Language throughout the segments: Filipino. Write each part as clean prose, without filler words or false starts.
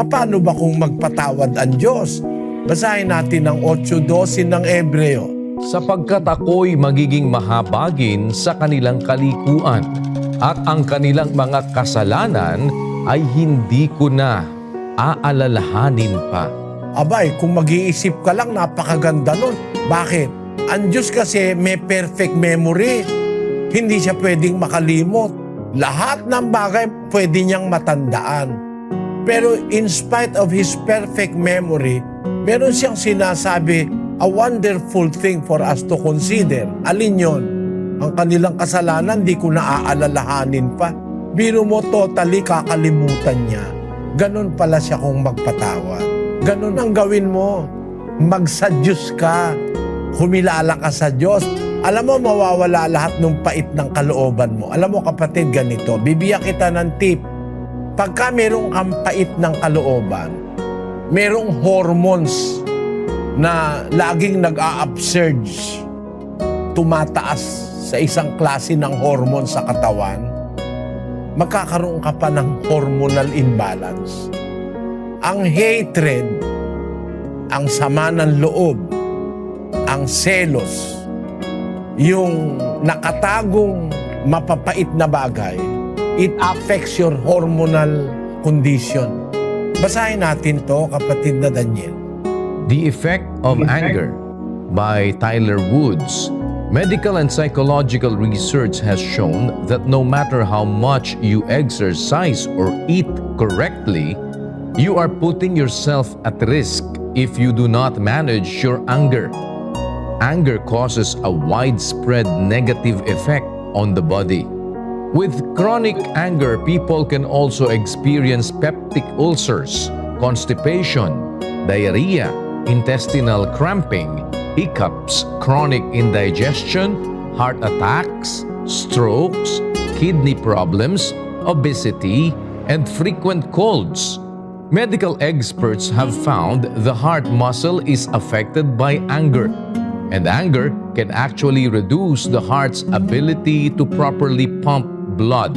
Paano ba kung magpatawad ang Diyos? Basahin natin ang 8:12 ng Hebreo. Sapagkat ako'y magiging mahabagin sa kanilang kalikuan, at ang kanilang mga kasalanan ay hindi ko na aalalahanin pa. Abay, kung mag-iisip ka lang, napakaganda nun. Bakit? Ang Diyos kasi may perfect memory. Hindi siya pwedeng makalimot. Lahat ng bagay pwede niyang matandaan. Pero in spite of His perfect memory, meron siyang sinasabi, a wonderful thing for us to consider. Alin yon? Ang kanilang kasalanan, di ko na aalalahanin pa. Biro mo, totally kakalimutan niya. Ganon pala siya kung magpatawad. Ganon ang gawin mo. Magsadyos ka. Humilala ka sa Diyos. Alam mo, mawawala lahat ng pait ng kalooban mo. Alam mo kapatid, ganito. Bibigyan kita ng tip. Pagka merong kang pait ng kalooban, merong hormones na laging nag-a-upsurge, tumataas sa isang klase ng hormone sa katawan, magkakaroon ka pa ng hormonal imbalance. Ang hatred, ang sama ng loob, ang selos, yung nakatagong mapapait na bagay, it affects your hormonal condition. Basahin natin to, kapatid na Daniel. The Effect of Anger by Tyler Woods. Medical and psychological research has shown that no matter how much you exercise or eat correctly, you are putting yourself at risk if you do not manage your anger. Anger causes a widespread negative effect on the body. With chronic anger, people can also experience peptic ulcers, constipation, diarrhea, intestinal cramping, hiccups, chronic indigestion, heart attacks, strokes, kidney problems, obesity, and frequent colds. Medical experts have found the heart muscle is affected by anger, and anger can actually reduce the heart's ability to properly pump blood.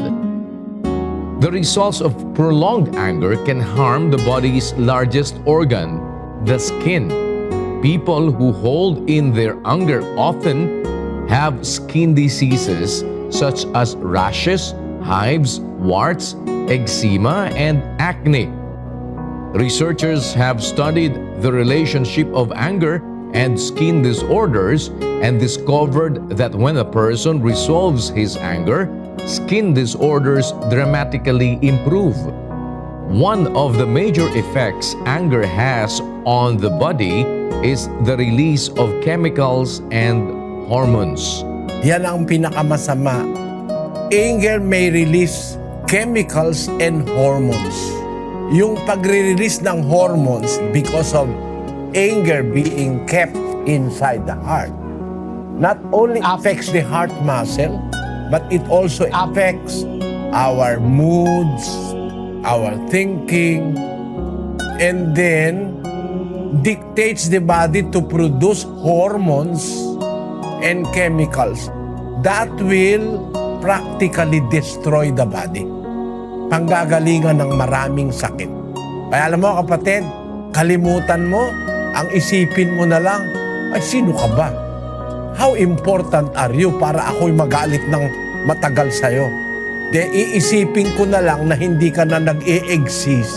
The results of prolonged anger can harm the body's largest organ, the skin. People who hold in their anger often have skin diseases such as rashes, hives, warts, eczema, and acne. Researchers have studied the relationship of anger and skin disorders and discovered that when a person resolves his anger, skin disorders dramatically improve. One of the major effects anger has on the body is the release of chemicals and hormones. Yan ang pinakamasama. Anger may release chemicals and hormones. Yung pagre-release ng hormones because of anger being kept inside the heart not only affects the heart muscle, but it also affects our moods, our thinking, and then dictates the body to produce hormones and chemicals that will practically destroy the body. Panggagalingan ng maraming sakit. Kaya alam mo kapatid, kalimutan mo, ang isipin mo na lang, ay sino ka ba? How important are you para ako'y magalit ng matagal sa'yo? De, iisipin ko na lang na hindi ka na nag-e-exist.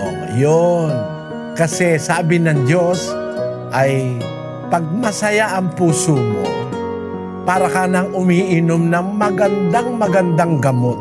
Oh, yun. Kasi sabi ng Diyos ay pag masaya ang puso mo, para ka nang umiinom ng magandang gamot